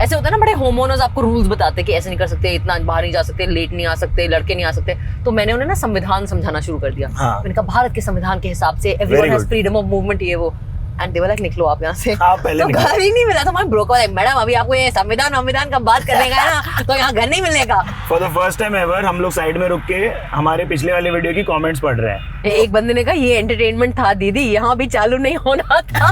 ऐसे होता है ना, बड़े होमोनर्स आपको रूल्स बताते कि ऐसे नहीं कर सकते, इतना बाहर नहीं जा सकते, लेट नहीं आ सकते, लड़के नहीं आ सकते। तो मैंने उन्हें ना संविधान समझाना शुरू कर दिया। मैंने कहा भारत के संविधान के हिसाब से everyone has freedom of movement, ये वो। एंड दे वर लाइक निकलो आप यहाँ से। तो घर ही नहीं मिला। तो मैं ब्रोकर, मैडम अभी आपको ये संविधान का बात करने का है ना, तो यहाँ घर नहीं मिलने का। For the first time ever हम लोग साइड में रुक के हमारे पिछले वाले वीडियो की कमेंट्स पढ़ रहे हैं। एक बंदे ने कहा ये एंटरटेनमेंट था दीदी, यहाँ भी चालू नहीं होना था।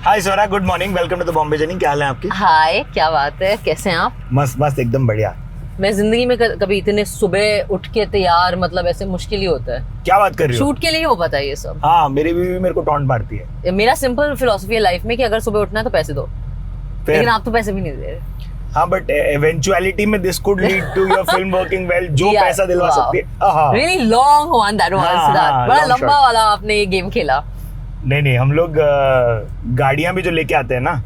Hi Swara, good morning, welcome to the Bombay journey. क्या हाल है आपकी? हाय, क्या बात है, कैसे हैं आप? मस्त मस्त, एकदम बढ़िया। मैं जिंदगी में कभी इतने सुबह उठ के तैयार, मतलब ऐसे मुश्किल ही होता है। क्या बात कर रही हो? शूट के लिए हो पता है ये सब। हाँ, मेरी बीवी मेरे को टॉन्ट मारती है। मेरा सिंपल फिलोसफी है लाइफ में कि अगर सुबह उठना है तो पैसे दो, लेकिन आप तो पैसे भी नहीं दे रहे। हाँ, बट इवेंचुअलिटी में this could lead to your film working well, जो पैसा दिलवा सकती है। Really long one that one, Siddharth, बड़ा लंबा वाला आपने ये गेम खेला। नहीं, हम लोग गाड़ियां भी जो लेके आते हैं ना,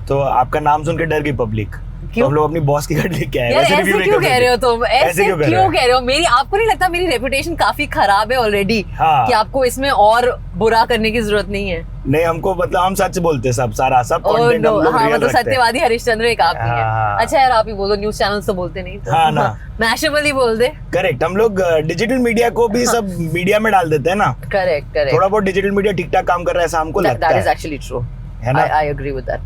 तो आपका नाम सुन के डर गई पब्लिक, तो हम लोग अपनी बॉस की गाड़ी लेके आए। ऐसे क्यों कह रहे हो तुम? ऐसे क्यों कह रहे हो? मेरी, आपको नहीं लगता मेरी रेपुटेशन काफी खराब है ऑलरेडी? हाँ। कि आपको इसमें और बुरा करने की जरूरत नहीं है? नहीं, हमको मतलब हम सच बोलते हैं, सब सारा सब कंटेंट हम लोग रियल रखते हैं। सत्यवादी हरिश्चंद्र एक आप ही है। अच्छा यार, आप ही बोलो, न्यूज़ चैनल्स तो बोलते नहीं, तो हाँ ना, मैशेबल ही बोल दे। करेक्ट, हम लोग डिजिटल मीडिया को भी सब मीडिया में डाल देते हैं ना। करेक्ट। थोड़ा बहुत डिजिटल मीडिया ठीक ठाक काम कर रहा है, ऐसा हमको लगता है। That is actually true. है ना? I agree with that.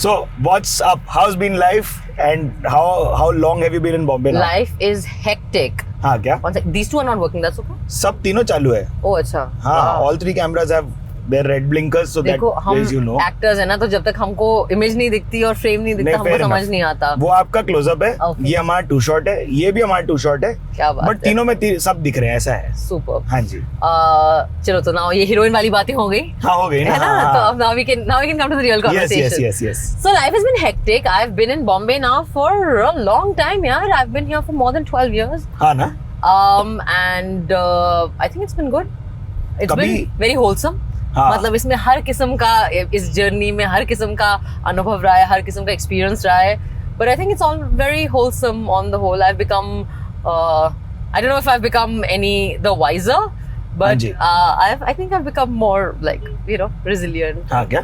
So, what's up? How's been life? And how long have you been in Bombay now? Life is hectic. हाँ, क्या? One second. These two are not working. That's okay. सब तीनों चालू है। Oh, अच्छा। हाँ, all three cameras have their red blinkers, so that ways you know. Actors है ना, तो जब तक हमको इमेज नहीं दिखती और फ्रेम नहीं दिखता, हमको समझ नहीं आता। वो आपका क्लोजअप है, ये हमारा टू शॉट है, ये भी हमारा टू शॉट है। क्या बात है? बट तीनों में सब दिख रहे हैं, ऐसा है। सुपर। हाँ जी। चलो, तो ना ये हीरोइन वाली बातें हो गई। हाँ, हो गई ना। तो अब now we can come to the real conversation. Yes. So life has been hectic. I've been in Bombay now for a long time, yaar. I've been here for more than 12 years. हाँ ना। And I think it's been good. It's been very wholesome. हाँ. मतलब इसमें हर किस्म का, इस journey में हर किस्म का अनुभव रहा है, हर किस्म का एक्सपीरियंस रहा है. But I think it's all very wholesome on the whole. I've become, I don't know if I've become the wiser, but I think I've become more like, resilient. हाँ, क्या?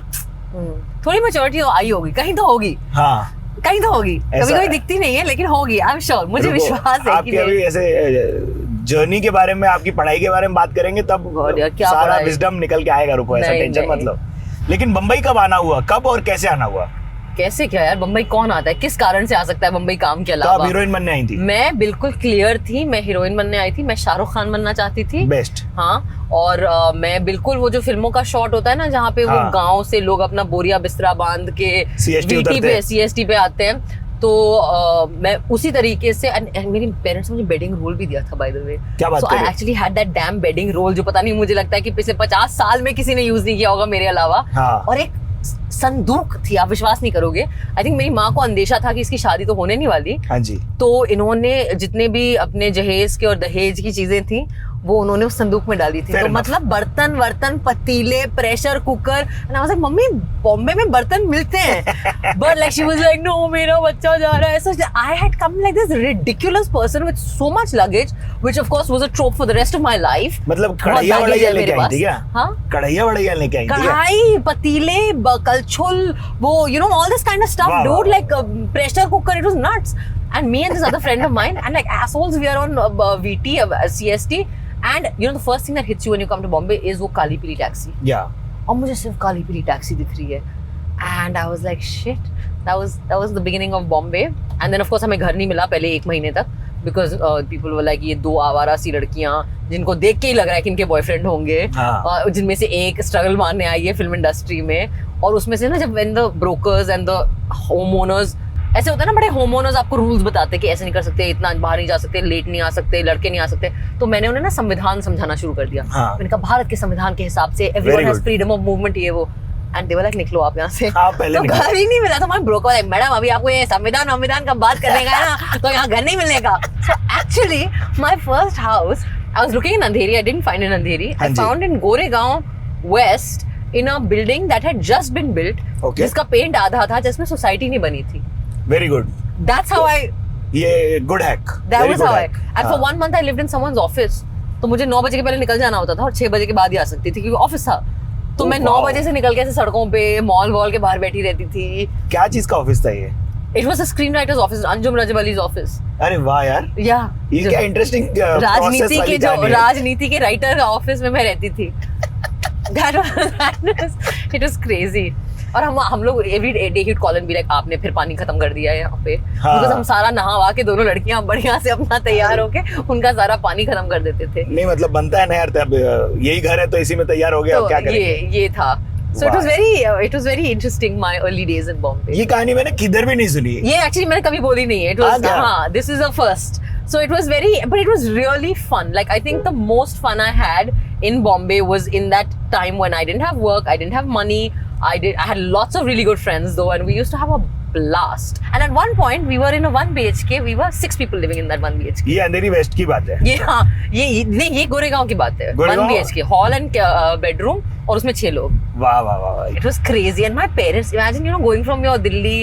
थोड़ी मैच्योरिटी तो आई होगी, कहीं तो होगी. हाँ, कहीं तो होगी, कभी दिखती नहीं है, लेकिन होगी. आई एम श्योर, मुझे विश्वास है. आपके अभी ऐसे जर्नी के बारे में, आपकी पढ़ाई के बारे में बात करेंगे तब सारा विजडम निकल के आएगा. रुको, ऐसा टेंशन मत लो. लेकिन बम्बई कब आना हुआ, कब और कैसे आना हुआ? कैसे क्या यार, बम्बई कौन आता है, किस कारण से आ सकता है बम्बई काम के अलावा? तो आप हीरोइन बनने आई थी? मैं बिल्कुल क्लियर थी, मैं हीरोइन बनने आई थी. मैं शाहरुख खान बनना चाहती थी. बेस्ट. हाँ, और मैं बिल्कुल वो जो फिल्मों का शॉट होता है ना, जहाँ पे वो गांव से लोग अपना बोरिया बिस्तरा बांध के CST पे आते हैं, तो मैं उसी तरीके से. मेरी पेरेंट्स ने मुझे बेडिंग रोल भी दिया था, बाय द वे. क्या बात कर रहे हो? I actually had that damn bedding role, जो पता नहीं, मुझे लगता है कि पिछले 50 साल में किसी ने यूज नहीं किया होगा मेरे अलावा. और एक संदूक थी, आप विश्वास नहीं करोगे. आई थिंक मेरी माँ को अंदेशा था कि इसकी शादी तो होने नहीं वाली. हाँ जी. तो इन्होंने जितने भी अपने जहेज के और दहेज की चीजें थी, वो उन्होंने उस संदूक में डाली थी. तो मतलब बर्तन, पतीले, pressure cooker. And I was like, mummy Bombay में बर्तन मिलते हैं. But like she was like, no, मेरा बच्चा जा रहा है. So I had come like this ridiculous person with so much luggage, which of course was a trope for the rest of my life. मतलब कढ़ाइया वढ़ाइया लेके आई थी क्या? हां, कढ़ाइया वढ़ाइया लेके आई थी. कढ़ाई, पतीले, कलछुल, वो all this kind of stuff, dude, like pressure cooker. It was nuts. And me and this other friend of mine, and like assholes, we are on VT, CST, and the first thing that hits you when you come to Bombay is वो काली पीली taxi. Yeah. और मुझे सिर्फ काली पीली taxi दिख रही है. And I was like, shit, that was the beginning of Bombay. And then of course हमें घर नहीं मिला पहले 1 महीने तक, because people were like, ये 2 आवारा सी लड़कियां जिनको देख के ही लग रहा है कि इनके बॉयफ्रेंड होंगे, जिनमें से एक स्ट्रगल मारने आई है फिल्म इंडस्ट्री में. और उसमें से ना, जब when the brokers and the homeowners, ऐसे होता है ना, बड़े होमोनर्स आपको रूल्स बताते कि ऐसे नहीं कर सकते, इतना बाहर नहीं जा सकते, लेट नहीं आ सकते, लड़के नहीं आ सकते. तो मैंने उन्हें ना संविधान समझाना शुरू कर दिया. मैंने कहा भारत के संविधान के हिसाब से everyone has freedom of movement, ये वो. एंड दे वर लाइक, निकलो आप यहाँ से. तो घर ही नहीं मिला. तो मैं ब्रोकर, लाइक, मैडम अभी आपको ये संविधान का बात करने का है ना, तो यहाँ घर नहीं मिलने का. So actually my first house, I was looking in Andheri. I didn't find in Andheri. I found in Goregaon west, in a building that had just been built, जिसका पेंट आधा था, जिसमें सोसाइटी नहीं बनी थी. Very good. That's how I. Yeah, good hack. That was how I. And for 1 month I lived in someone's office. तो मुझे 9 बजे के पहले निकल जाना होता था और 6 बजे के बाद ही आ सकती थी क्योंकि ऑफिस था। तो मैं 9 बजे से निकल के ऐसे सड़कों पे मॉल वॉल के बाहर बैठी रहती थी। क्या चीज का ऑफिस था ये? It was a screen writers office, Anjum Rajab office. अरे वाह यार, या ये क्या इंटरेस्टिंग राजनीति के जो राजनीति के राइटर ऑफिस में मैं रहती थी। It was crazy. और हम लोग every day he call and be like आपने फिर पानी खत्म कर दिया है यहाँ पे, बिकॉज़ हम सारा नहा के दोनों लड़कियां बढ़िया से अपना तैयार होके उनका सारा पानी खत्म कर देते थे। नहीं मतलब बनता है ना यार, तब यही घर है तो इसी में तैयार हो गया, तो क्या करेंगे? ये था। So it was very interesting my early days in Bombay. ये कहानी मैंने किधर भी नहीं सुनी है। ये एक्चुअली मैंने कभी बोली नहीं है। It was हाँ, this is the first. So it was but it was really fun. Like I think the most fun I had in Bombay was in that time when I didn't have work, I didn't have money. I had lots of really good friends though, and we used to have a blast. And at one point we were in a 1 BHK. We were 6 people living in that 1 BHK. ये अंधेरी waste की बात है। ये हाँ, ये गोरेगांव की बात है। 1 BHK, हॉल एंड बेडरूम और उसमें 6 लोग। वाह वाह वाह। It was crazy and my parents, imagine going from your Delhi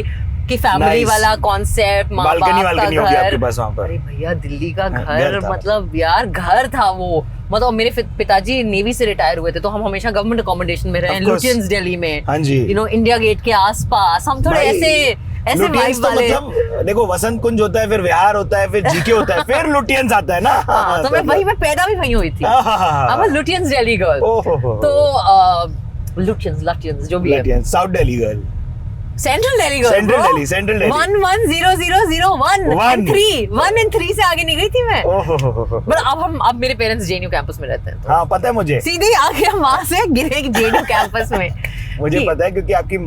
की फैमिली वाला कॉन्सेप्ट, माँ बाप का घर। आपके पास वहाँ पर? अरे भैया दिल्ली का घर मतलब यार घर था वो। मतलब मेरे पिताजी नेवी से रिटायर हुए थे तो हम हमेशा गवर्नमेंट अकोमोडेशन में रहे, लुटियंस दिल्ली में, हाँ जी, इंडिया गेट के आसपास। हम थोड़े ऐसे वाइब वाले। मतलब देखो वसंत कुंज होता है, फिर विहार होता है, फिर जीके होता है, फिर लुटियंस आता है ना। तो मैं पैदा भी वहीं हुई थी। I'm a Lutyens Delhi girl. तो लुटियंस जो भी है, south Delhi girl, central Delhi girl, central Delhi 110001 1 and 3 से आगे नहीं गई थी मैं। बट अब मेरे पेरेंट्स जेएनयू कैंपस में रहते हैं तो हाँ पता है मुझे, सीधे आगे हम वहां से गिरे जेएनयू कैंपस में। मुझे पता है क्योंकि आपकी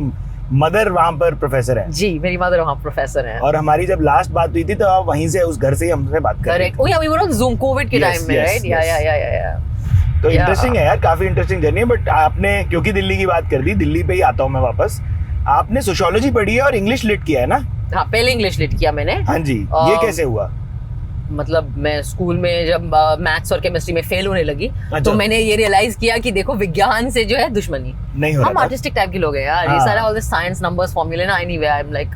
मदर वहाँ पर प्रोफेसर है। जी मेरी मदर वहाँ प्रोफेसर है। और हमारी जब लास्ट बात हुई थी तो आप वहीं से उस घर से ही हमसे बात कर रहे थे। Correct. Oh yeah we were on Zoom COVID के टाइम में, राइट? या तो इंटरेस्टिंग है यार, काफी इंटरेस्टिंग जर्नी है। बट आपने क्योंकि दिल्ली की बात कर दी, दिल्ली पे ही आता हूँ मैं वापस। आपने सोशियोलॉजी पढ़ी है और इंग्लिश लिट किया है ना? हाँ पहले इंग्लिश लिट किया मैंने। हाँ जी, ये कैसे हुआ? मतलब मैं स्कूल में जब मैथ्स और केमिस्ट्री में फेल होने लगी तो मैंने ये रियलाइज किया कि देखो विज्ञान से जो है दुश्मनी नहीं हो रहा। हम आर्टिस्टिक टाइप के लोग हैं यार, ये सारा ऑल द साइंस नंबर्स फॉर्मूले ना एनीवे आई एम लाइक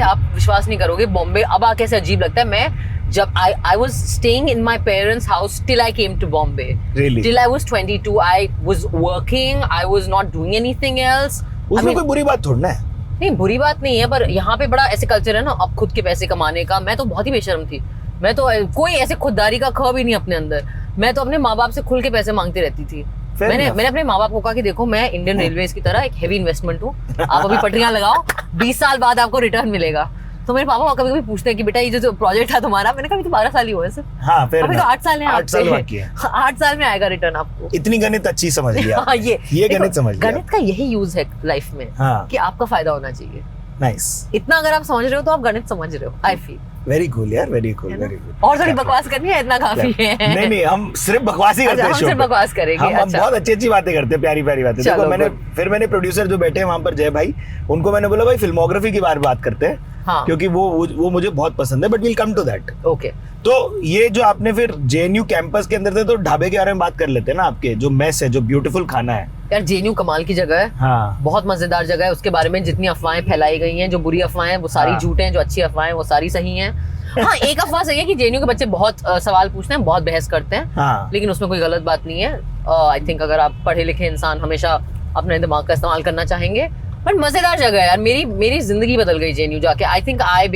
आप विश्वास नहीं करोगे बॉम्बे अब आके ऐसे अजीब लगता है। मैं जब I was staying in my parents' house till I came to Bombay. Really? Till I was 22, I was working. I was not doing anything else. उसमें कोई बुरी बात थोड़ी ना है। नहीं बुरी बात नहीं है, पर यहाँ पे बड़ा ऐसे कल्चर है ना अब खुद के पैसे कमाने का। मैं तो बहुत ही बेशर्म थी। मैं तो कोई ऐसे खुददारी का खौफ ही नहीं अपने अंदर। मैं तो अपने माँ बाप से खुल के पैसे मांगती रहती थी। मैंने अपने माँ बाप को कहा कि देखो मैं इंडियन रेलवेज की तरह एक हेवी इन्वेस्टमेंट हूँ, आप अभी पटरियां लगाओ, 20 साल बाद आपको रिटर्न मिलेगा। तो मेरे पापा कभी कभी पूछते हैं कि बेटा ये जो प्रोजेक्ट था तुम्हारा, मैंने कहा तो 12 साल ही हुए सर। हाँ, फिर अभी तो 8 साल है, 8 साल बाकी है। 8 साल में आएगा रिटर्न आपको। इतनी गणित अच्छी समझ लिया। हाँ, ये गणित समझ लिया। गणित का यही यूज है लाइफ में, हाँ, कि आपका फायदा होना चाहिए। नाइस। इतना अगर आप समझ रहे हो तो आप गणित समझ रहे हो। आई फील वेरी कूल यार, वेरी कूल, वेरी कूल। और थोड़ी बकवास करनी है, इतना काफी है। नहीं हम सिर्फ बकवास ही करते हैं। हम सिर्फ बकवास करेंगे। हम बहुत अच्छी बातें करते हैं, प्यारी बातें। देखो मैंने प्रोड्यूसर जो बैठे हैं वहाँ पर जय भाई, उनको मैंने बोला भाई फिल्मोग्राफी की बात करते हैं, हाँ, क्योंकि वो मुझे बहुत पसंद है। But will come to that. Okay. तो ये जो आपने फिर जेएनयू कैंपस के अंदर थे, तो ढाबे के बारे में बात कर लेते हैं ना। आपके जो मेस है, जो ब्यूटीफुल खाना है यार, जेएनयू कमाल की जगह है। हाँ, बहुत मजेदार जगह है। उसके बारे में जितनी अफवाहें फैलाई गई हैं, जो बुरी अफवाहें हैं वो सारी झूठ हैं, जो अच्छी अफवाहें वो सारी सही हैं। हाँ, एक अफवाह सही है कि जेएनयू के बच्चे बहुत सवाल पूछते हैं, बहुत बहस करते हैं, हाँ, लेकिन उसमें कोई गलत बात नहीं है। आई थिंक अगर आप पढ़े लिखे इंसान हमेशा अपने दिमाग का इस्तेमाल करना चाहेंगे। बट मजेदार जगह है यार, मेरी जिंदगी बदल गई जेएनयू जाके। I think I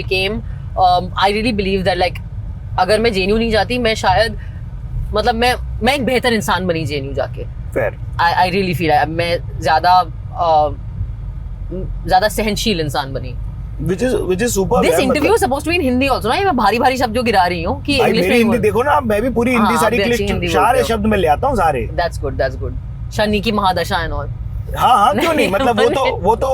really believe that like अगर मैं जेएनयू नहीं जाती, मैं शायद मतलब मैं एक बेहतर इंसान बनी जेएनयू जाके। Fair. I really feel मैं ज्यादा सहनशील इंसान बनी। Which is super. This interview is supposed to be in Hindi also ना। ये मैं भारी शब्द जो गिरा रही हूँ कि इंग्लिश में हिंदी देखो ना, मैं भी पूरी हिंदी सारी क्लिप सारे शब्द में ले आता हूँ सारे। That's good. शनि की महादशा and all। हाँ क्यों नहीं, मतलब वो तो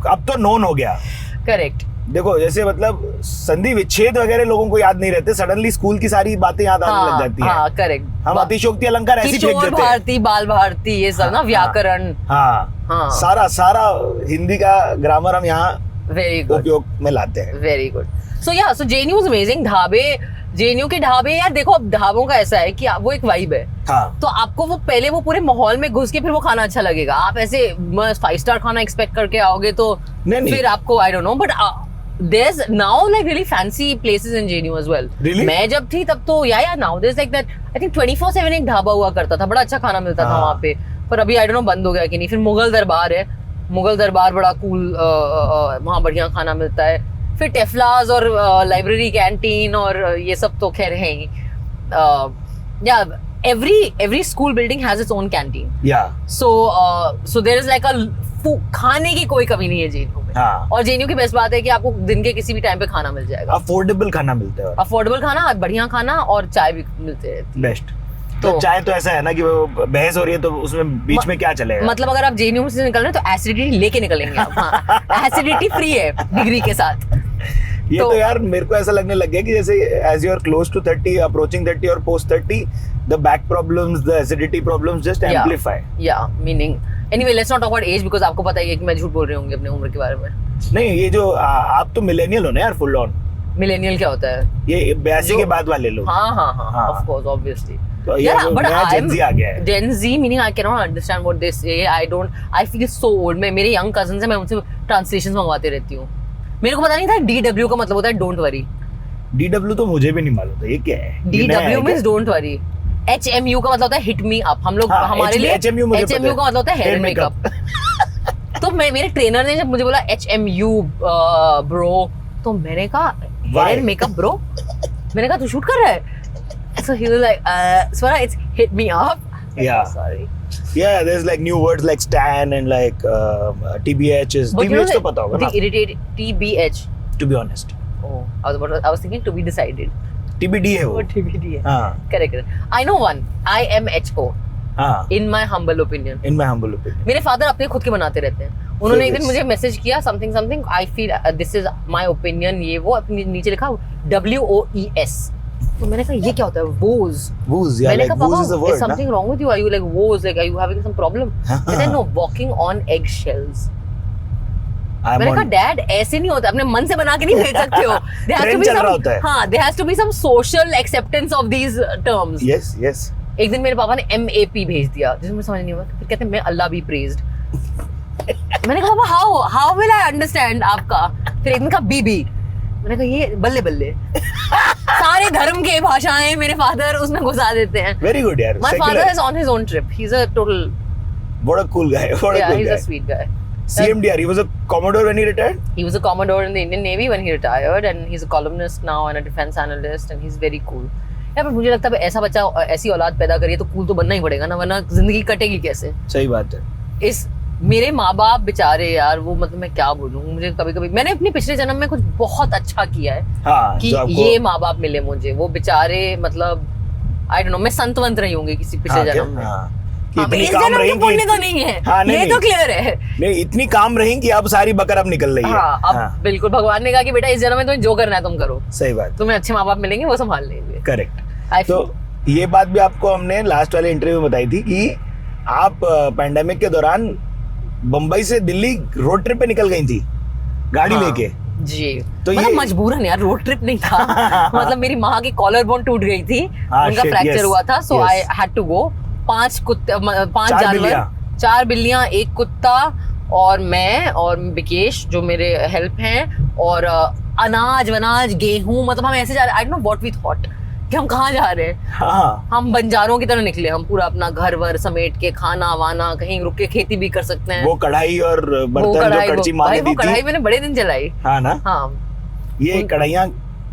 अब तो नोन हो गया। करेक्ट। देखो जैसे मतलब संधि विच्छेद वगैरह लोगों को याद नहीं रहते, सडनली स्कूल की सारी बातें याद आने लग जाती हैं। हाँ, करेक्ट। हम अतिशोक्ति अलंकार ऐसी फेंक देते हैं। भारती, बाल भारती, ये सब ना, व्याकरण। हाँ, सारा हिंदी का ग्रामर हम यहाँ उपयोग में लाते हैं। Very good. So JNU is amazing. JNU के ढाबे यार, देखो अब ढाबों का ऐसा है कि वो एक वाइब है। हाँ। तो आपको वो पहले वो पूरे माहौल में घुस के फिर वो खाना अच्छा लगेगा। आप ऐसे 5 स्टार खाना एक्सपेक्ट करके आओगे तो फिर आपको आई don't no, but there's now like really fancy places in JNU as well. Really? मैं जब थी तब तो yeah now there's like that I think 24/7 एक ढाबा हुआ करता था, बड़ा अच्छा खाना मिलता था वहाँ पे, पर अभी I don't know बंद हो गया कि नहीं. फिर मुगल दरबार है, मुगल दरबार बड़ा कूल, वहाँ बढ़िया खाना मिलता है. फिर टेफ्लाज और लाइब्रेरी कैंटीन और ये सब तो खैर है ही. Yeah, every school building has its own canteen. Yeah. So there is like a खाने की कोई कमी नहीं है JNU में. हाँ. और JNU की बेस्ट बात है कि आपको दिन के किसी भी टाइम पे खाना मिल जाएगा. अफोर्डेबल खाना मिलता है. अफोर्डेबल खाना, बढ़िया खाना और चाय भी मिलते हैं. बेस्ट. तो चाय तो ऐसा है ना कि वो बहस हो रही है तो उसमें बीच में क्या चलेगा. मतलब अगर आप JNU से निकल रहे हैं तो एसिडिटी लेके निकलेंगे आप. हाँ, एसिडिटी फ्री है डिग्री के साथ. ये तो यार मेरे को ऐसा लगने लग गया कि जैसे as you are close to 30, approaching 30 और post 30, the back problems, the acidity problems just amplify. Yeah, meaning anyway, let's not talk about age because आपको पता ही है कि मैं झूठ बोल रही हूँ अपनी उम्र के बारे में. नहीं, ये जो आप तो मिलेनियल हो ना यार, फुल ऑन. मिलेनियल क्या होता है? ये 82 के बाद वाले लोग. हाँ, of course, obviously. तो ये नया Gen Z आ गया है. Gen Z meaning I cannot understand what they say. I feel so old. मेरे young cousins हैं, मैं उनसे translations मंगवाते रहती हूँ. मेरे को पता नहीं था DW का मतलब होता है डोंट वरी. DW तो मुझे भी नहीं मालूम था ये क्या है. DW means don't worry. HMU का मतलब होता है हिट मी अप. हम लोग हमारे लिए HMU का मतलब होता है हेयर मेकअप. तो मेरे ट्रेनर ने जब मुझे बोला HMU ब्रो, तो मैंने कहा हेयर मेकअप ब्रो. मैंने कहा तू शूट कर रहा है? So he was like, Swara, it's hit me up. Yeah. Sorry. Yeah, there's like new words like stan and like TBH is. But TBH तो पता होगा ना? The irritated TBH. To be honest. Oh, I was thinking to be decided. TBD है वो. TBD है. हाँ. Correct. I know one. IMHO. हाँ. In my humble opinion. In my humble opinion. मेरे फादर अपने खुद के बनाते रहते हैं. उन्होंने एक दिन मुझे मैसेज किया something. I feel this is my opinion. ये वो अपने नीचे लिखा WOES. तो मैंने कहा ये क्या होता है? Woes. Yeah, like woes is a word. Is something wrong with you? Are you like woes? Like are you having some problem? And then no, walking on eggshells. मैंने कहा डैड ऐसे नहीं होता, अपने मन से बना के नहीं भेज सकते हो. There has to be some social acceptance of these terms. Yes. एक दिन मेरे पापा ने MAP भेज दिया जिसमें मुझे समझ नहीं हुआ. फिर कहते हैं मैं अल्लाह भी praised. मैंने कहा पापा how will I understand आपका? फिर एक दिन का BB. मैंने कहा ये बल्ले सारे धर्म के भाषाएं मेरे फादर उसमें घुसा देते हैं. Very good यार. My father is on his own trip. He's a total. What a cool guy. He's a sweet guy. CMDR. He was a commodore when he retired. He was a commodore in the Indian Navy when he retired, and he's a columnist now and a defense analyst, and he's very cool. यार पर मुझे लगता है ऐसा बच्चा ऐसी औलाद पैदा करिए तो कूल तो बनना ही पड़ेगा ना, वरना जिंदगी कटेगी कैसे. सही बात है. इस मेरे माँ बाप बेचारे यार, वो मतलब मैं क्या बोलूँ, मुझे कभी मैंने अपने पिछले जन्म में कुछ बहुत अच्छा किया है. हाँ, कि ये माँ बाप मिले मुझे. वो बेचारे मतलब आई डोंट नो, मैं संतवंत रही होंगी किसी पिछले जन्म में. इतनी काम रहेंगी पुण्य तो नहीं है. ये तो क्लियर है. नहीं, इतनी काम रहेंगी अब सारी बकर अब निकल रही है. अब बिल्कुल भगवान ने कहा कि बेटा इस जन्म में तुम्हें जो करना है तुम करो. सही बात. तुम्हें अच्छे माँ बाप मिलेंगे, वो संभाल लेंगे. करेक्ट. तो ये बात भी आपको हमने लास्ट वाले इंटरव्यू में बताई थी कि आप पैंडेमिक के दौरान बम्बई से दिल्ली रोड ट्रिप पे निकल गई थी गाड़ी लेके. जी. तो मतलब मजबूरन यार, रोड ट्रिप नहीं था. मतलब मेरी माँ की कॉलर बोन टूट गई थी, उनका फ्रैक्चर हुआ था, सो आई हैड टू गो. 5 जानवर, 4 बिल्लियां, 1 कुत्ता और मैं और विकेश जो मेरे हेल्प हैं, और अनाज गेहूं. मतलब हम ऐसे जा रहे, I don't know what we thought कि हम कहाँ जा रहे हैं. हम बंजारों की तरह निकले. हम पूरा अपना घर वर समेट के, खाना वाना, कहीं रुक के खेती भी कर सकते हैं. वो कढ़ाई और बर्तन जो कड़ची माँ ने दी थी, कढ़ाई मैंने बड़े दिन चलाई. हाँ ना. हाँ, ये कढ़ाइयाँ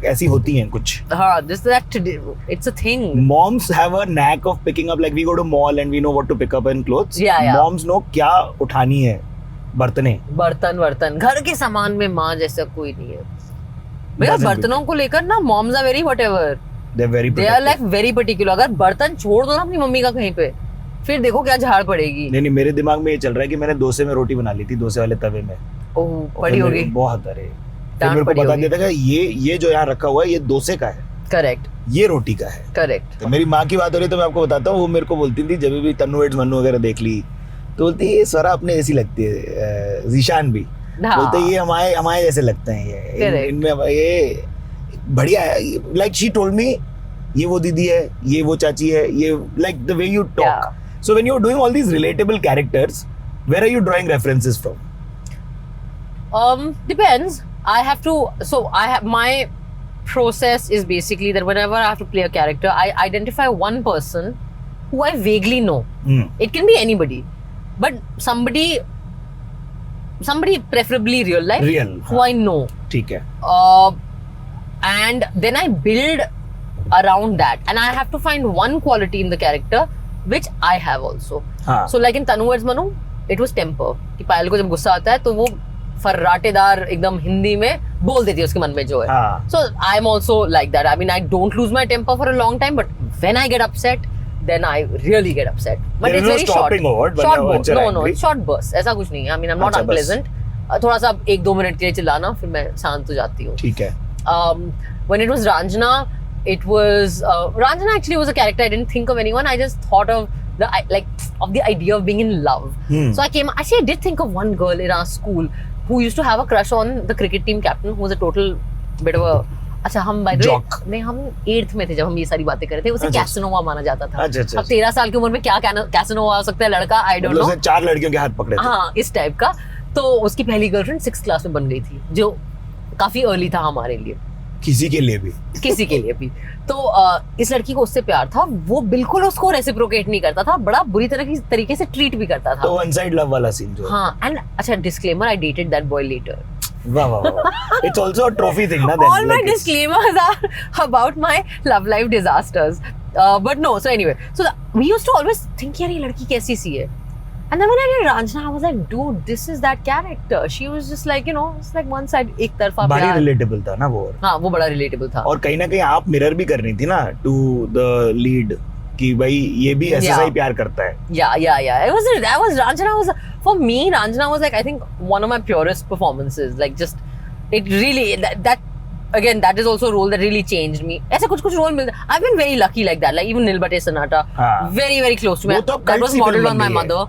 ऐसी होती हैं कुछ. हाँ, it's a thing. Moms have a knack of picking up, like we go to mall and we know what to pick up in clothes. Yeah. Moms know क्या उठानी है. बर्तन घर के सामान में माँ जैसा कोई नहीं है भैया. बर्तनों को लेकर ना moms are very whatever. They are like very particular. अगर बर्तन छोड़ दो ना अपनी मम्मी का कहीं पे, फिर देखो क्या झाड़ पड़ेगी. नहीं, मेरे दिमाग में ये चल रहा है कि मैंने डोसे में रोटी बना ली थी, डोसे वाले तवे में. ओह, पड़ी होगी बहुत. अरे मेरे को बता दिया था कि ये जो यहाँ रखा हुआ है ये डोसे का है. करेक्ट. ये रोटी का है. करेक्ट. तो मेरी माँ की बात हो रही है तो मैं आपको बताता हूँ. वो मेरे को बोलती थी जब भी तन्नू एड्स मन्नू वगैरह देख ली तो बोलती है ये स्वरा अपने ऐसी लगती है. जीशान भी बोलते ये हमारे जैसे लगते हैं. ये इनमें ये बढ़िया है. लाइक शी टोल्ड मी ये वो दीदी है, ये वो चाची है, ये like the way you talk. So when you are doing all these relatable characters, where are you drawing references from? Depends. I have to. So my process is basically that whenever I have to play a character, I identify one person who I vaguely know. It can be anybody, but somebody preferably real life, who I know. ठीक है. And then I build around that, and I have to find one quality in the character which I have also. So like in Tanu Versus Manu, it was temper. कि पायल को जब गुस्सा आता है तो वो फर्राटेदार एकदम हिंदी में बोल देती है उसके मन में जो है. So I'm also like that. I mean, I don't lose my temper for a long time, but when I get upset, then I really get upset. But there it's very short. Short burst. No, it's short burst. ऐसा कुछ नहीं है. I mean, I'm not unpleasant. थोड़ा सा 1-2 minute के लिए चिल्लाना, फिर मैं शांत हो जाती हूँ. ठीक है. When it was Ranjana, it was Ranjana actually was a character I didn't think of anyone. I just thought of the idea of being in love. So I did think of one girl in our school who used to have a crush on the cricket team captain, who was a total bit of a. अच्छा, हम by the way नहीं, हम 8th में थे जब हम ये सारी बातें कर रहे थे. उसे कैसनोवा माना जाता था. अब 13 साल की उम्र में क्या कैसनोवा हो सकता है लड़का, आई डोंट नो. 4 लड़कियों के हाथ पकड़े थे. हाँ, इस टाइप का. तो उसकी पहली गर्लफ्रेंड 6th क्लास में बन गई थी, जो काफी अर्ली था हमारे लिए. किसी के लिए भी. तो इस लड़की को उससे प्यार था. वो बिल्कुल उसको रेसिप्रोकेट नहीं करता था, बड़ा बुरी तरीके से ट्रीट भी करता था. तो वन साइड लव वाला सीन जो. हाँ, एंड अच्छा, disclaimer, I dated that boy later. वाह. It's also a trophy thing ना. All my disclaimers are about my love life disasters. But no, so anyway, so we used to always think यार ये लड़की कैसी सी है. And then when I did Ranjana, I was like, dude, this is that character. She was just like, you know, it's like one side, एक तरफा प्यार. बड़ा relatable था ना वो. हाँ, वो बड़ा रिलेटेबल था. और कहीं ना कहीं आप मिरर भी करनी थी ना to the lead कि भाई ये भी ऐसा ही प्यार करता है. Yeah. That was Ranjana. For me, Ranjana was like, I think one of my purest performances. Like just, it really that again, that is also a role that really changed me. ऐसे कुछ role मिलते. I've been very lucky like that. Like even Nilbate Sonata, very very close to me. That was modeled on my mother.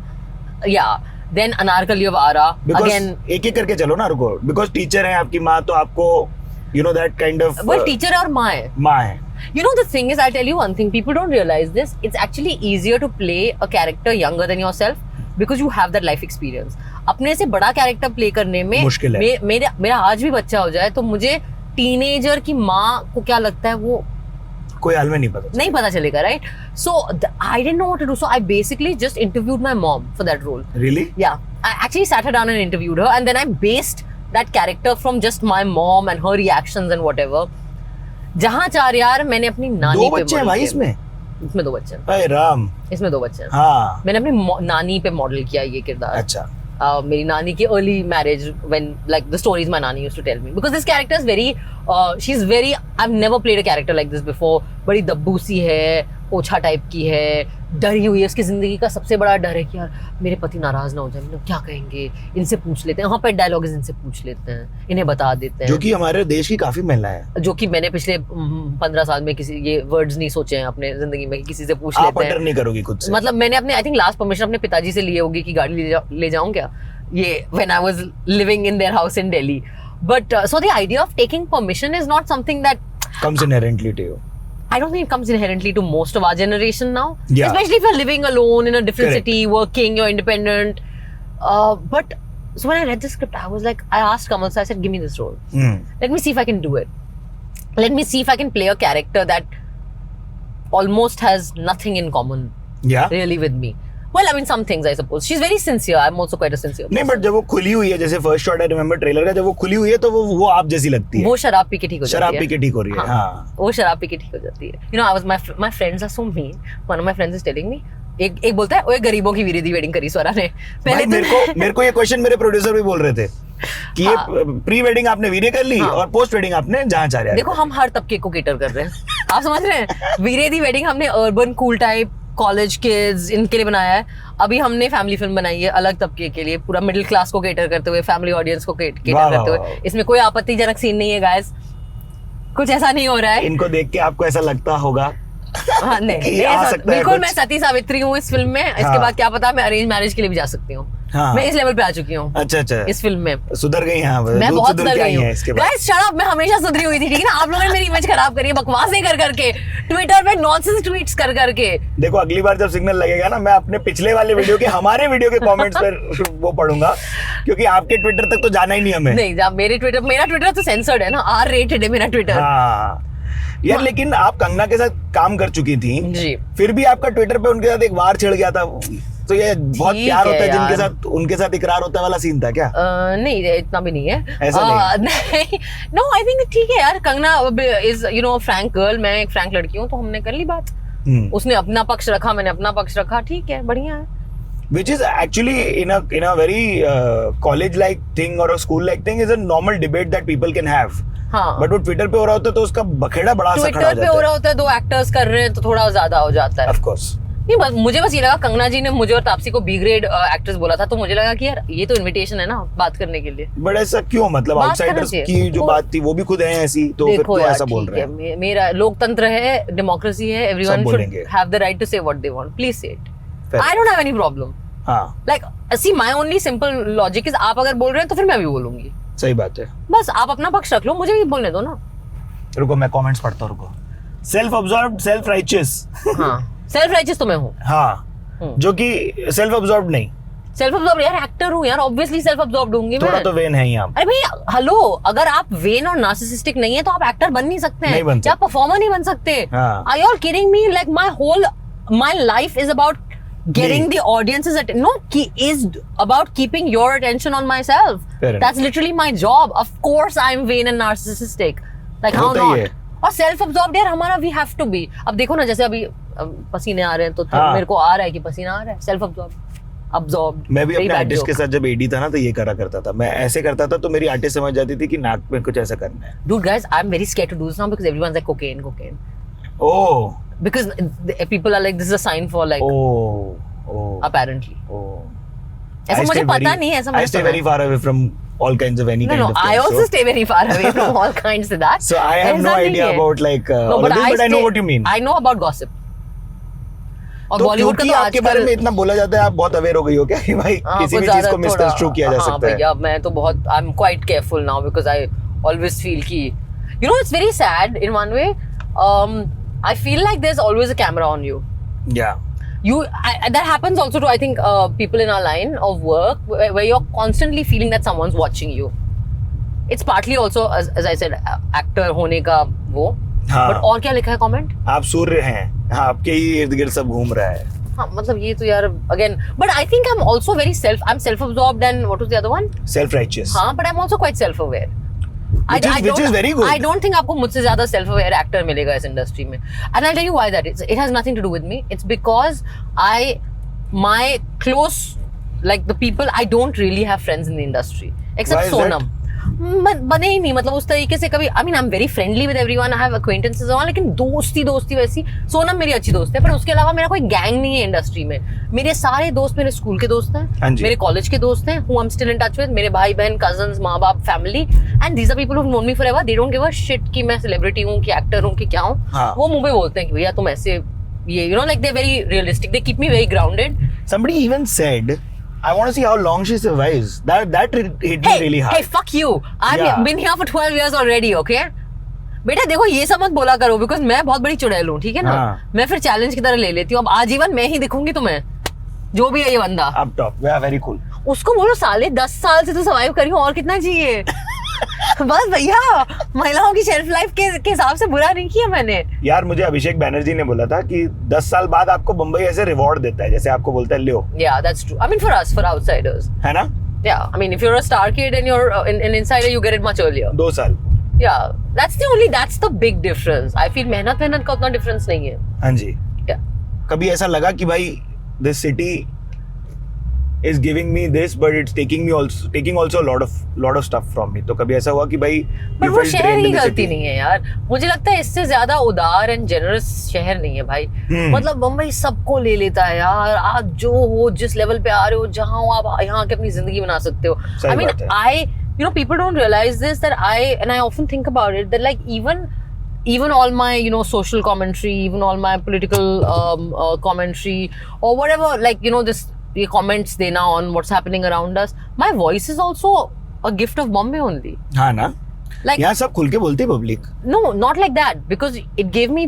Yeah. Then Anarkali of Ara. Because again, एक करके चलो ना, रुको. Because teacher है आपकी माँ, तो आपको you know that kind of. Well, teacher और माँ है. माँ है. You know, the thing is, I'll tell you one thing. People don't realize this. It's actually easier to play a character younger than yourself because you have that life experience. अपने से बड़ा character play करने में मुश्किल है. मेरा आज भी बच्चा हो जाए तो मुझे टीनेजर की माँ को क्या लगता है वो कोई हाल में नहीं पता चलेगा, right? So I didn't know what to do. So I basically just interviewed my mom for that role. Really? Yeah. I actually sat her down and interviewed her, and then I based that character from just my mom and her reactions and whatever. जहाँ चार यार मैंने अपनी नानी पे बच्चे हैं भाई इसमें 2 बच्चे हैं. अरे राम. इसमें 2 बच्चे हैं. हाँ. मैंने अपनी नानी पे मॉडल किया ये किरदार. अच्छा. मेरी नानी की early marriage, when like the stories my nani used to tell me, because this character is very I've never played a character like this before. बड़ी दब्बू सी है, पोछा टाइप की है, डरी हुई है. उसकी जिंदगी का सबसे बड़ा डर है कि यार मेरे पति नाराज ना हो जाए, लोग क्या कहेंगे, इनसे पूछ लेते हैं. वहाँ पे डायलॉग इनसे पूछ लेते हैं, इन्हें बता देते हैं. जो कि हमारे देश की काफी महिला है, जो कि मैंने पिछले 15 साल में किसी ये वर्ड्स नहीं सोचे हैं अपने जिंदगी में, किसी से पूछ लेते हैं. आप नहीं करोगी खुद से. मतलब मैंने अपने आई थिंक लास्ट परमिशन अपने पिताजी से लिए होगी कि गाड़ी ले जाऊं क्या, ये when I was living in their house in Delhi. But so the idea of taking permission is not something that comes inherently to you. I don't think it comes inherently to most of our generation now. Yeah. Especially if you're living alone in a different Correct. city, working, you're independent. But so when I read the script, I was like, I asked Kamal, so I said, give me this role. Let me see if I can do it. Let me see if I can play a character that almost has nothing in common. Yeah. Really with me. Well, I mean, some things I suppose. She's very sincere. I'm also quite a sincere person. नहीं, but जब वो खुली हुई है, जैसे first shot I remember trailer का, जब वो खुली हुई है तो वो आप जैसी लगती है. वो शराब पी के ठीक हो जाती है. शराब पी के ठीक हो रही है. हाँ. वो शराब पी के ठीक हो जाती है. You know, my friends are so mean. One of my friends is telling me, एक बोलता है, ओए गरीबों की वीरेदी वेडिंग करी स्वरा ने. पहले मेरे को ये क्वेश्चन मेरे प्रोड्यूसर भी बोल रहे थे कि ये प्री वेडिंग आपने वीरे कर ली और पोस्ट वेडिंग आपने जहाँ चाह रहे हैं. देखो, हम हर तबके को केटर कर रहे हैं. आप समझ रहे हैं? वीरेदी वेडिंग हमने urban cool type college kids इनके लिए बनाया है. अभी हमने फैमिली फिल्म बनाई है अलग तबके के लिए, पूरा मिडिल क्लास को केटर करते हुए, फैमिली ऑडियंस को केटर करते हुए. इसमें कोई आपत्तिजनक सीन नहीं है गाइस, कुछ ऐसा नहीं हो रहा है. इनको देख के आपको ऐसा लगता होगा? हाँ, नहीं, बिल्कुल. मैं सती सावित्री हूँ इस फिल्म में. इसके बाद क्या पता, मैं अरेंज मैरिज के लिए भी जा सकती हूँ. मैं इस लेवल पे आ चुकी हूँ. अच्छा. इस फिल्म में सुधर गई हैं. मैं बहुत सुधर गई हूँ. Guys, shut up. मैं हमेशा सुधरी हुई थी, ठीक है ना? आप लोगों ने मेरी इमेज खराब करी है बकवासें कर करके. ट्विटर पे नॉनसेंस ट्वीट्स कर करके। देखो अगली बार जब सिग्नल लगेगा ना, मैं अपने पिछले वाले वीडियो के हमारे वीडियो के कमेंट्स पर वो पढ़ूंगा, क्योंकि आपके ट्विटर तक तो जाना ही नहीं हमें। नहीं, मेरा ट्विटर तो सेंसर्ड है ना, R-rated है मेरा ट्विटर। हाँ यार, लेकिन आप कंगना के साथ काम कर चुकी थी जी, फिर भी आपका ट्विटर पे उनके साथ एक वार छिड़ गया था, तो ये बहुत प्यार होता है जिनके साथ, उनके साथ इकरार होता है वाला सीन था क्या? नहीं, इतना भी नहीं है ऐसा नहीं। नो, आई थिंक ठीक है यार, Kangana is you know Frank girl, मैं एक फ्रैंक लड़की हूँ, तो हमने कर ली बात। उसने अपना पक्ष रखा, मैंने अपना पक्ष रखा, ठीक है, बढ़िया है। Which is actually in a very college like thing or a school like thing is a normal debate that people can have. हाँ. But वो ट्विटर पे हो रहा होता है तो उसका बखेड़ा बड़ा सा खड़ा हो जाता है। ट्विटर पे हो रहा होता है, दो एक्टर्स कर रहे हैं तो थोड़ा ज्यादा हो जाता है। Of course. नहीं, मुझे बस ये लगा, कंगना जी ने मुझे और तापसी को B ग्रेड एक्टर्स बोला था, तो मुझे लगा कि यार ये तो इनविटेशन है ना बात करने के लिए। बट ऐसा क्यों, मतलब आउटसाइडर्स की जो बात थी वो भी खुद है ऐसी, तो फिर क्यों ऐसा बोल रहे हैं? मेरा लोकतंत्र है, डेमोक्रेसी है, everyone should have the right to say what they want, please say it, I don't have any problem. Like see my only simple logic is, आप अगर बोल रहे हैं तो फिर मैं भी बोलूंगी। सही बात है, बस आप अपना पक्ष रख लो, मुझे भी बोलने दो ना। रुको मैं कमेंट्स पढ़ता हूं, रुको। Self absorbed, self righteous. हाँ, सेल्फ राइचियस तो मैं हूं। हाँ, जो कि सेल्फ अब्सॉर्ब्ड नहीं। सेल्फ अब्सॉर्ब्ड यार, एक्टर हूं यार, ऑब्वियसली सेल्फ अब्सॉर्ब्ड होंगी मैं। थोड़ा तो वेन है ही आप। अरे भाई हेलो, अगर आप वेन और नार्सिसिस्टिक नहीं है तो आप एक्टर बन नहीं सकते हैं, या परफॉर्मर नहीं बन सकते। Are you all kidding me? Like my life is about getting the audience's is about keeping your attention on myself. That's literally my job. Of course I'm vain and narcissistic. Like how not? और self absorbed यार हमारा we have to be. अब देखो ना, जैसे अभी पसीने आ रहे हैं तो मेरे को आ रहा है कि पसीना आ रहा है, self absorbed. मैं भी अपने आर्टिस्ट के साथ जब एडी था ना तो ये करा करता था, मैं ऐसे करता था तो मेरी आर्टिस्ट समझ जाती थी कि नाक में कुछ ऐसा करना है। Dude guys, I'm very scared to do this now because everyone's like cocaine. Oh. Because people are like, this is a sign for like, apparently. ऐसा मुझे पता नहीं है, ऐसा I stay very far away from all kinds of any kind of things. I also stay very far away from all kinds of that. So I have no idea about like all of this, but I know what you mean. I know about gossip. और बॉलीवुड का तो आपके बारे में इतना बोला जाता है, आप बहुत अवेयर हो गई हो क्या कि भाई किसी भी चीज को मिसकंस्ट्रू किया जा सकता है? भैया मैं तो बहुत, I'm quite careful now because I always feel कि, you know, it's very sad in one way. I feel like there's always a camera on you. Yeah. That happens also to, I think, people in our line of work where you're constantly feeling that someone's watching you. It's partly also, as I said, actor होने का वो. हाँ. But और क्या लिखा है comment? आप सूर्य हैं, आपके ही इर्द गिर्द सब घूम रहा है. हाँ, मतलब ये तो यार again, but I think I'm also very I'm self-absorbed, and what was the other one? Self-righteous. हाँ, but I'm also quite self-aware. Which is very good. I don't think आपको मुझसे ज़्यादा self-aware actor मिलेगा इस industry में. And I'll tell you why that is. It has nothing to do with me. It's because my close, like the people, I don't really have friends in the industry except Sonam. बने ही नहीं, मतलब उस तरीके से कभी, I mean I'm very friendly with everyone, I have acquaintances और, लेकिन दोस्ती वैसी, सोनम मेरी अच्छी दोस्त है, पर उसके अलावा मेरा कोई गैंग नहीं है इंडस्ट्री में. मेरे सारे दोस्त मेरे स्कूल के दोस्त हैं, मेरे कॉलेज के दोस्त हैं, who I'm still in touch with, मेरे भाई बहन, cousins, माँ बाप, family, and these are people who've known me forever. They don't give a shit कि मैं सेलिब्रिटी हूँ, कि एक्टर हूँ, कि क्या हूँ. वो मुंह पे बोलते हैं कि भैया तुम ऐसे, ये, you know, like they're very realistic, they keep me very grounded. Somebody even said, I want to see how long she survives. That hit me really hard. Hey, fuck you. I've been here for 12 years already, okay? बेटा देखो ये सब मत बोला करो, because मैं बहुत बड़ी चुड़ैल हूँ, ठीक है ना? मैं फिर चैलेंज की तरह ले लेती हूँ. अब आजीवन मैं ही दिखूंगी तुम्हें, जो भी है ये बंदा. Up top, yeah, very cool. उसको बोलो साले 10 साल से तो सर्वाइव करी हूँ, और कितना चाहिए? बस भैया, महिलाओं की शेल्फ लाइफ के हिसाब से बुरा नहीं किया मैंने. यार मुझे अभिषेक बैनर्जी ने बोला था कि 10 साल बाद आपको बम्बई ऐसे रिवॉर्ड देता है, जैसे आपको बोलता है लियो. Yeah, that's true. I mean for us, for outsiders. है ना? Yeah, I mean if you're a star kid and you're an insider, you get it much earlier. 2 साल. Yeah, that's the big difference. I feel मेहनत का उतना difference नहीं है. हाँ जी. Yeah. कभी ऐसा लगा कि भाई this city is giving me this, but it's taking also a lot of stuff from me. तो कभी ऐसा हुआ कि भाई पर वो शहर की गलती नहीं है यार, मुझे लगता है इससे ज्यादा उदार एंड जेनरस शहर नहीं है भाई. मतलब बम्बई सबको ले लेता है यार, आप जो हो, जिस लेवल पे आ रहे हो, जहाँ हो, आप यहाँ के अपनी जिंदगी बना सकते हो. I mean you know, people don't realize this, that I often think about it, that like even all my, you know, social commentary, even all my political commentary or whatever, like, you know, this comments देना on what's happening around us, my voice is also a gift of Bombay only. हाँ ना. Like, यहाँ सब खुल के बोलती है public. no, not like that, because it gave me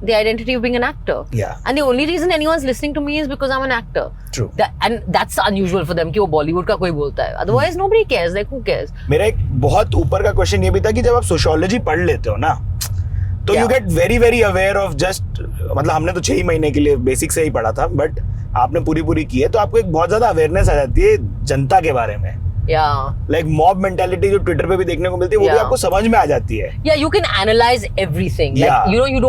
the identity of being an actor. Yeah. And the only reason anyone's listening to me is because I'm an actor. True. And that's unusual for them कि वो बॉलीवुड का कोई बोलता है. Otherwise nobody cares. Like who cares? मेरा एक बहुत ऊपर का क्वेश्चन ये भी था कि जब आप सोशियोलॉजी पढ़ लेते हो ना, तो you get very very aware of just, मतलब हमने तो 6 महीने के लिए बेसिक से ही पढ़ा था, बट आपने पूरी की है, तो आपको एक बहुत ज्यादा अवेयरनेस आ जाती है जनता के बारे में. लाइक मॉब मेंटालिटी जो ट्विटर पे भी देखने को मिलती है, वो भी आपको समझ में आ जाती है. Yeah, you can analyze everything. Like, you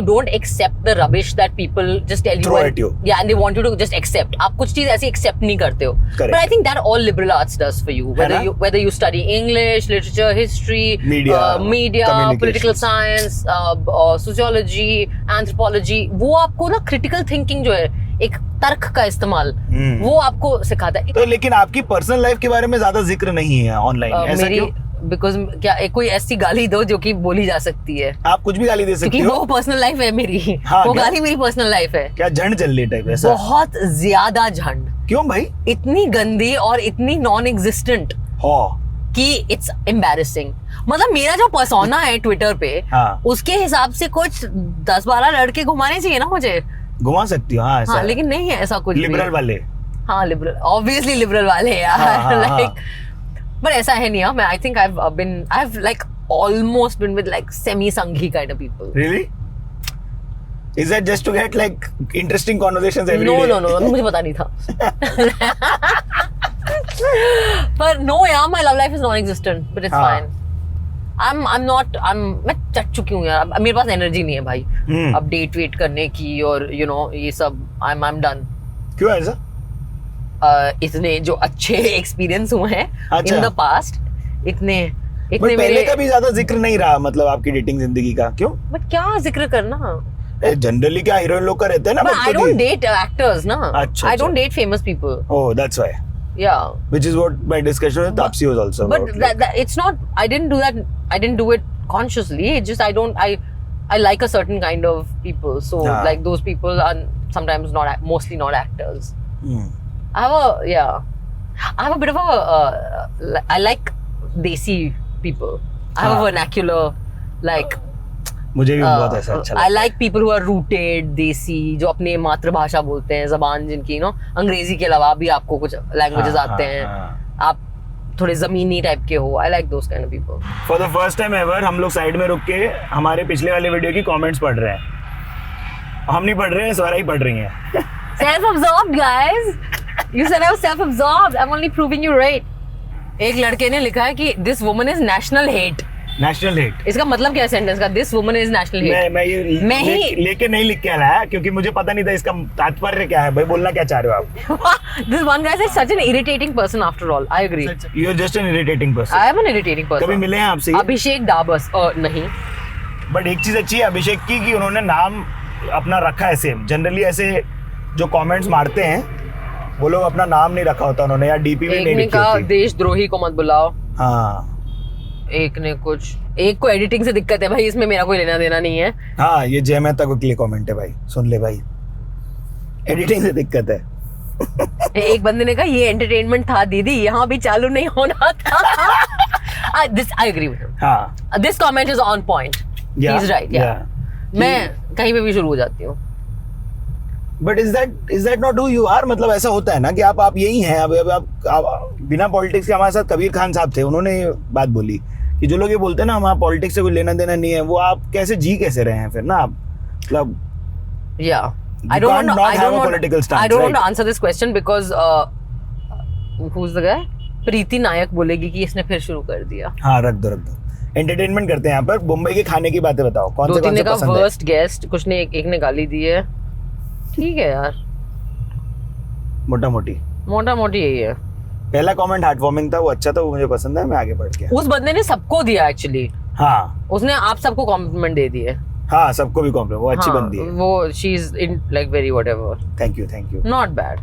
don't accept the rubbish that people just tell you. Throw at you. Yeah, and they want you to just accept. आप कुछ चीज ऐसी accept नहीं करते हो. Correct. But I think that all liberal arts does for you. Whether you study English, literature, history, media, political science, sociology, anthropology, वो आपको ना critical thinking जो है, एक तर्क का इस्तेमाल, वो आपको सिखाता है. तो लेकिन आपकी पर्सनल लाइफ के बारे में ज्यादा जिक्र नहीं है ऑनलाइन, ऐसा क्यों? बिकॉज क्या कोई ऐसी गाली दो जो कि बोली जा सकती है. आप कुछ भी गाली दे सकती हो, क्योंकि वो पर्सनल लाइफ है मेरी. हाँ, वो गाली मेरी पर्सनल लाइफ है. क्या झंड चल रही टाइप ऐसा? बहुत ज्यादा झंड. क्यों भाई? इतनी गंदी और इतनी नॉन एग्जिस्टेंट कि इट्स एम्बैरेसिंग. मतलब मेरा जो पर्सोना है ट्विटर पे, उसके हिसाब से कुछ 10-12 लड़के घुमाने चाहिए ना मुझे. घुमा सकती हो. हाँ, हाँ, लेकिन नहीं है ऐसा कुछ. लिबरल वाले. हाँ, लिबरल, ऑब्वियसली लिबरल वाले यार. लाइक but ऐसा है नहीं. I think I've like almost been with like semi-sanghi kind of people. Really? Is that just to get like interesting conversations every day? No, मुझे पता नहीं था. But no यार, my love life is non-existent, but it's fine. मैं चट चुकी हूँ यार. मेरे पास एनर्जी नहीं है भाई अब डेट वेट करने की और ये सब. I'm done. क्यों ऐसा? इतने जो अच्छे एक्सपीरियंस हुए हैं इन द पास्ट, इतने पहले का भी ज्यादा जिक्र नहीं रहा, मतलब आपकी डेटिंग जिंदगी का. क्यों? बट क्या जिक्र करना, जनरली क्या हीरोइन लोग का रहते हैं ना. आई डोंट डेट एक्टर्स ना. I don't date famous people. Oh, that's why. Yeah, which is what my discussion with Tapsi was also but about. That it's not, I didn't do that, I didn't do it consciously. It's just I like a certain kind of people, so like those people are sometimes mostly not actors. I have a bit of I like desi people. I have a vernacular, like मुझे भी बहुत ऐसा अच्छा लगता है. I like people who are rooted देसी, जो अपने मातृभाषा बोलते हैं, जबान जिनकी अंग्रेजी के अलावा भी आपको कुछ लैंग्वेजेस आते हैं, आप थोड़े जमीनी टाइप के हो. I like those kind of people. For the first time ever हम लोग साइड में रुक के हमारे पिछले वाले वीडियो की कमेंट्स पढ़ रहे हैं. हम नहीं पढ़ रहे हैं, स्वरा ही पढ़ रही हैं. Self-absorbed guys. You said I was self-absorbed. I'm only proving you right. एक लड़के ने लिखा है कि this woman is national hate. National hate. इसका मतलब क्या है सेंटेंस का? This woman is national hate. मैं ये लेके नहीं लिख के आया क्योंकि मुझे पता नहीं था इसका तात्पर्य क्या है. भाई बोलना क्या चाह रहे हो आप? This one guy is such an irritating person after all. I agree. You are just an irritating person. I am an irritating person. कभी मिले हैं आपसे? अभिषेक दाबस नहीं. बट एक चीज अच्छी है अभिषेक की कि उन्होंने नाम अपना रखा है सेम. जनरली ऐसे जो कमेंट्स मारते हैं वो लोग अपना नाम नहीं रखा होता उन्होंने, या डीपी भी नहीं लिखी होती. देशद्रोही को मत बुलाओ. हाँ, एक को एडिटिंग से दिक्कत है भाई, इसमें मेरा कोई लेना देना नहीं है. हाँ, ये जय मेहता को के लिए कमेंट है भाई, सुन ले भाई, एडिटिंग से दिक्कत है. एक बंदे ने कहा ये एंटरटेनमेंट था दीदी, यहाँ भी चालू नहीं होना था. This I agree with him. हाँ, this comment is on point. He's right. Yeah. मैं कहीं पे भी शुरू हो जाती हूँ. But is that not who you are? मतलब ऐसा होता है ना कि आप यही हैं. अब आप बिना पॉलिटिक्स के, हमारे साथ कबीर खान साहब थे, उन्होंने बात बोली कि जो लोग ये बोलते हैं ना हमारा पॉलिटिक्स से कोई लेना देना नहीं है, वो आप कैसे रहे हैं फिर ना आप, मतलब. Yeah. I don't want to answer this question because who's the guy? प्रीति नायक बोलेगी कि इसने फिर शुरू कर दिया. हाँ, रख दो. एंटरटेनमेंट करते हैं यहाँ पर. मुंबई के खाने की बातें बताओ, कौन से पसंद है? वर्स्ट गेस्ट कुछ ने एक ने गाली दी है. ठीक है यार, मोटा मोटी यही है. पहला कमेंट हार्ट वार्मिंग था, वो अच्छा था, वो मुझे पसंद है. मैं आगे बढ़ गया. उस बंदे ने सबको दिया एक्चुअली. हाँ, उसने आप सबको कॉम्प्लीमेंट दे दिए. हाँ, सबको भी कॉम्प्लीमेंट. वो अच्छी बंदी है वो. She is in like very whatever. Thank you. Not bad.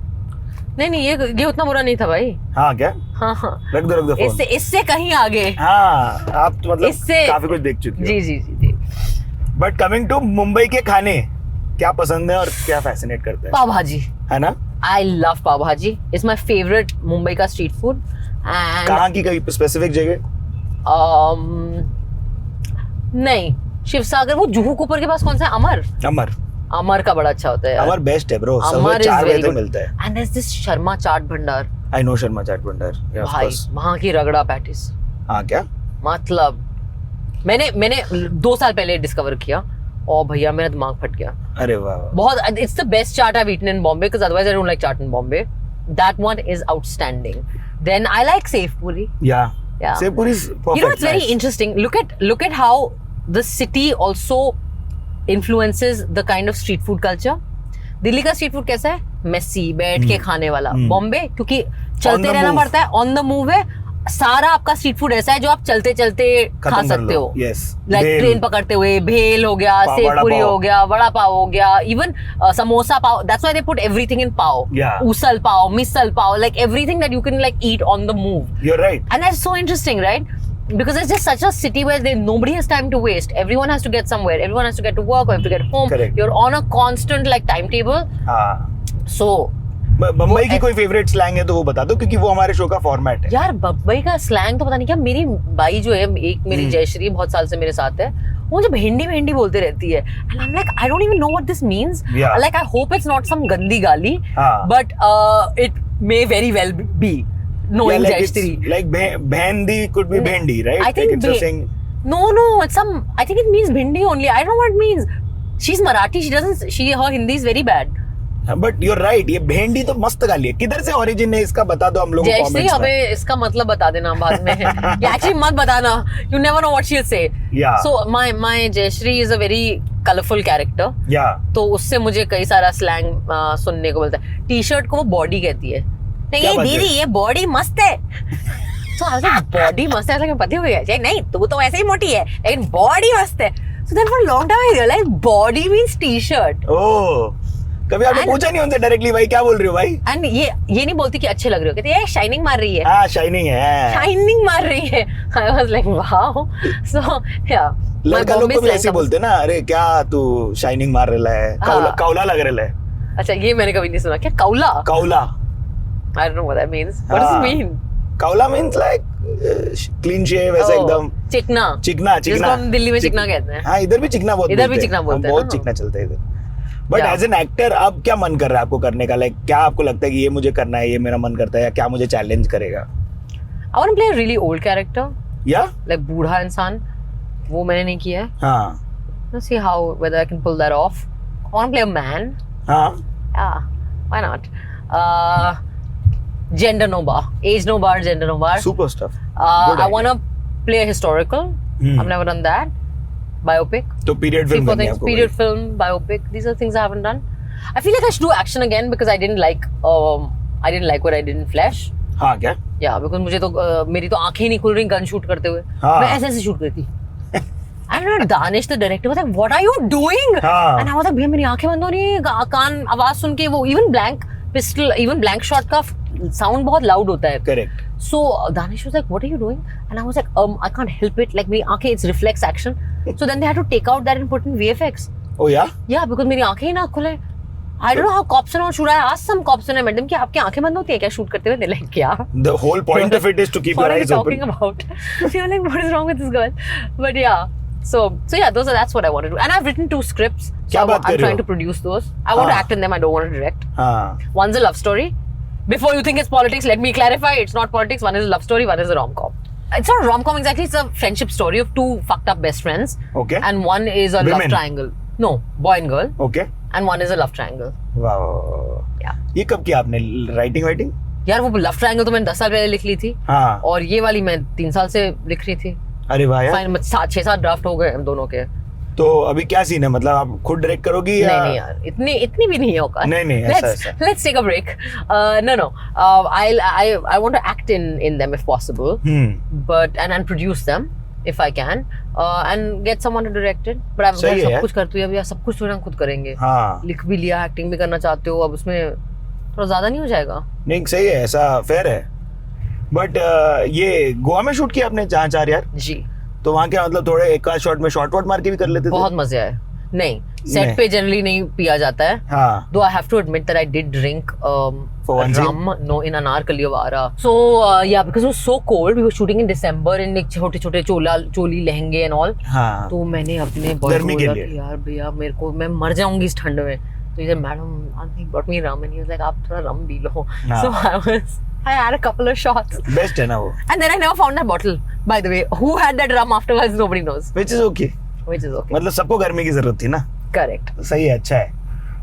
नहीं ये उतना बुरा नहीं था भाई. हाँ क्या? हाँ. रख दो फोन. इससे कहीं आगे. हाँ, आप तो मतलब काफी कुछ देख चुकी हो. जी. बट कमिंग टू मुंबई के खाने, क्या पसंद है और क्या फैसिनेट करता है? पाव भाजी है ना. आई लव पाव भाजी. इट्स माय फेवरेट मुंबई का स्ट्रीट फूड. कहाँ की कोई स्पेसिफिक जगह? नहीं, शिवसागर, वो जुहू कुपर के पास कौन सा है? अमर का बड़ा अच्छा होता है यार। अमर बेस्ट है ब्रो, अमर 4 very बजे good. मिलता है। And there's this शर्मा चाट भंडार। आई नो शर्मा चाट भंडार, yeah, of भाई course. वहाँ की रगड़ा पैटिस, हाँ क्या? मतलब मैंने 2 साल पहले डिस्कवर किया और भैया मेरा दिमाग फट गया। अरे वाह, बहुत, it's the best chaat I have eaten in Bombay, because otherwise I don't like chaat in Bombay. That one is outstanding. Then I like Sev Puri. Yeah. Yeah. Sev Puri is perfect. You know, it's very interesting. Look at how the city also influences the kind of street food culture. Delhi का street food कैसा है? Messi, बैठ के खाने वाला। बॉम्बे क्योंकि चलते रहना पड़ता है, ऑन द मूव है, सारा आपका स्ट्रीट फूड ऐसा है जो आप चलते चलते खा सकते हो। लाइक ट्रेन पकड़ते हुए, भेल हो गया, सेव पूरी हो गया, वड़ा पाव हो गया, even samosa pav, that's why they put everything in pav. Usal pav, misal pav, like everything that you can like eat on the move. You are right. And that's so interesting, right? Because it's just such a city where nobody has time to waste. Everyone has to get somewhere. Everyone has to get to work or have to get home. Correct. You're on a constant like timetable. So Bombay की कोई favourite slang है तो वो बता दो, क्योंकि वो हमारे शो का फॉर्मेट है। यार बम्बई का स्लैंग तो पता नहीं क्या, मेरी बाई जो है, एक मेरी जयश्री बहुत साल से मेरे साथ है, वो जो भेंडी बोलते रहती है, and I'm like, I don't even know what this means. Like I hope it's not some गंदी गाली, but it may very well be. Knowing Jayashree, like bhendi could be bhendi, right? I think like it's saying... no, it's some. I think it means bhindi only. I don't know what it means. She's Marathi. Her Hindi is very bad. But you're right. ये भेंडी तो मस्त गाली है। किधर से origin है इसका बता दो हम लोगों को comments में। हमें इसका मतलब बता देना बाद में। Actually मत बताना. You never know what she'll say. Yeah. So my Jayashree is a very colorful character. Yeah. तो उससे मुझे कई सारा slang सुनने को मिलता है। टी-शर्ट को वो बॉडी कहती है। नहीं दीदी ये बॉडी मस्त है। तो बॉडी मस्त है, पति हो गया नहीं, तू तो ऐसे ही मोटी है लेकिन बॉडी मस्त है। So then for a long time I realized body means t-shirt. ओह, कभी आपने पूछा नहीं उनसे डायरेक्टली भाई क्या बोल रही हो भाई? एंड ये नहीं बोलती कि अच्छे लग रहे हो, कहती है शाइनिंग मार रही है। हाँ शाइनिंग है, शाइनिंग मार रही है। I was like wow. So yeah. लड़का लोग को भी ऐसे बोलते ना, अरे क्या तू शाइनिंग मार रहा है, कौला लग रहा है। अच्छा ये मैंने कभी नहीं सुना, क्या कौला? कौला I don't know what that means. What does it mean? Kaula means like clean shave, ऐसा एकदम चिकना। जिसको हम दिल्ली में चिकना कहते हैं। हाँ इधर भी चिकना बोलते हैं। इधर भी चिकना बोलते हैं। बहुत चिकना चलता है इधर। But as an actor अब क्या मन कर रहा है आपको करने का? Like क्या आपको लगता है कि ये मुझे करना है, ये मेरा मन करता है, या क्या मुझे चैलेंज करेगा? I want to play a really old character. Yeah? Like बूढ़ा इंसान, वो मैंने नहीं किया है। हाँ। Let's see how whether I can pull that off. I want to play a man. हाँ। Yeah, why not? Gender no bar, age no bar, gender no bar. Super stuff. I want to play a historical. I've never done that. Biopic. So period film. Period film, biopic. These are things I haven't done. I feel like I should do action again because I didn't like what I did in Flash. हाँ क्या? Yeah, because मुझे तो मेरी तो आंखें नहीं खुल रही गन शूट करते हुए। मैं ऐसे शूट करती। I don't know, Danish the director was like, what are you doing? And I was like, भैया मेरी आंखें बंद हो रही हैं, कान आवाज सुन के वो even blank shot का sound बहुत loud होता है। Correct. So Danish was like, what are you doing? And I was like, I can't help it. Like मेरी आंखें, it's reflex action. So then they had to take out that and put in VFX. Oh yeah? Yeah, because मेरी आंखें ही ना खुले। I don't know how cops and all should I ask some cops and I met them कि आपकी आंखें बंद होती है क्या शूट करते हुए? They're like क्या? The whole point of it is to keep your eyes open. What are you talking about? So you're like, what is wrong with this girl? But yeah. So yeah, that's what I want to do. And I've written 2 scripts. So I'm trying to produce those. I want to act in them. I don't want to direct. One's a love story. Before you think it's politics, let me clarify. It's not politics. One is a love story. One is a rom-com. It's not a rom-com exactly. It's a friendship story of 2 fucked up best friends. Okay. And one is a love triangle. No, boy and girl. Okay. And one is a love triangle. Wow. Yeah. ये कब किया आपने writing? यार वो love triangle तो मैंने 10 साल पहले लिख ली थी। हाँ. और ये वाली मैं 3 साल से लिख रही थी। अरे वाह यार। 6-7 ड्राफ्ट हो गए हम दोनों के। तो अभी क्या सीन है, मतलब आप खुद डायरेक्ट करोगी या? नहीं यार, इतनी भी नहीं होगा। नहीं ऐसा। Let's take a break. No. I want to act in them if possible. But and produce them if I can. And get someone to direct it. But अब सब कुछ करती हूँ, अब यार सब कुछ तो खुद करेंगे। हाँ. लिख भी लिया, एक्टिंग भी करना चाहते हो, अब उसमें थोड़ा ज्यादा नहीं हो जाएगा? नहीं सही है, ऐसा फेयर है। बट ये गोवा में शूट किया आपने जहाँ 4 यार? जी। तो वहाँ क्या मतलब थोड़े एक आध शॉट में शॉर्ट वॉट मार के भी कर लेते थे? बहुत मजे आए। नहीं, सेट पे जनरली नहीं पिया जाता है. हाँ. Though I have to admit that I did drink For one rum, no, in Anarkali Awara. So yeah, because it was so cold, we were shooting in December in like छोटे-छोटे चोली लहंगे and all. हाँ. तो मैंने अपने boy को बोला कि यार भैया मेरे को मैं मर जाऊंगी इस ठंड में. तो इधर madam he brought me rum and he was like आप थोड़ा रम पी लो. So I had a couple of shots. Best है ना वो. And then I never found that bottle. By the way, who had that rum afterwards? Nobody knows. Which is okay. Which is okay. मतलब सबको गर्मी की जरूरत थी ना. Correct. सही है, अच्छा है.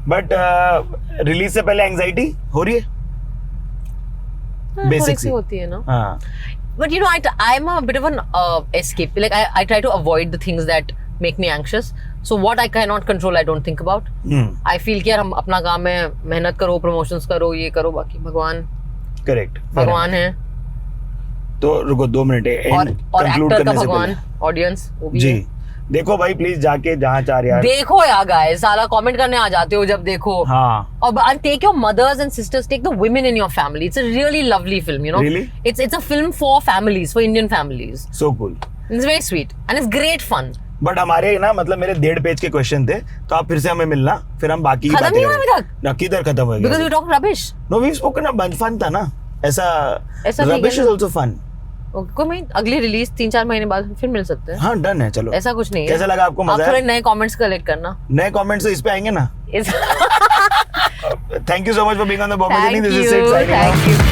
बट रिलीज से पहले एंजाइटी हो रही है? बेसिक सी होती है ना. हाँ. But you know, I'm a bit of an escape. Like I try to avoid the things that make me anxious. So what I cannot control, I don't think about. I feel कि यार हम अपना काम है, मेहनत करो, promotions करो, ये करो, बाकी भगवान. Correct. भगवान है. तो रुको 2 मिनट. और एक्टर का भगवान, ऑडियंस वो भी जी. है. देखो भाई प्लीज जाके जहाँ चाह रहे यार. देखो यार गाइस, साला कमेंट करने आ जाते हो जब देखो. हाँ. और take your mothers and sisters, take the women in your family. It's a really lovely film, you know. Really? It's a film for families, for Indian families. So cool. It's very sweet and it's great fun. But हमारे ना मतलब मेरे 1.5 page के question थे, तो आप फिर से हमें मिलना, फिर हम बाकी की बातें खत्म नहीं हुआ अभी तक. ना किधर खत्म हो गया? Because you talk rubbish. No, we've spoken about fun था ना. ऐसा rubbish is also fun. कोई नहीं, अगली रिलीज 3-4 महीने बाद फिर मिल सकते हैं. हाँ डन है, चलो. ऐसा कुछ नहीं है. कैसा लगा आपको? मजा आप थोड़े नए कमेंट्स कलेक्ट करना. नए कमेंट्स तो इस पे आएंगे ना. Thank you so much for being on the Bombay Journey. This is Sid signing off. Thank you.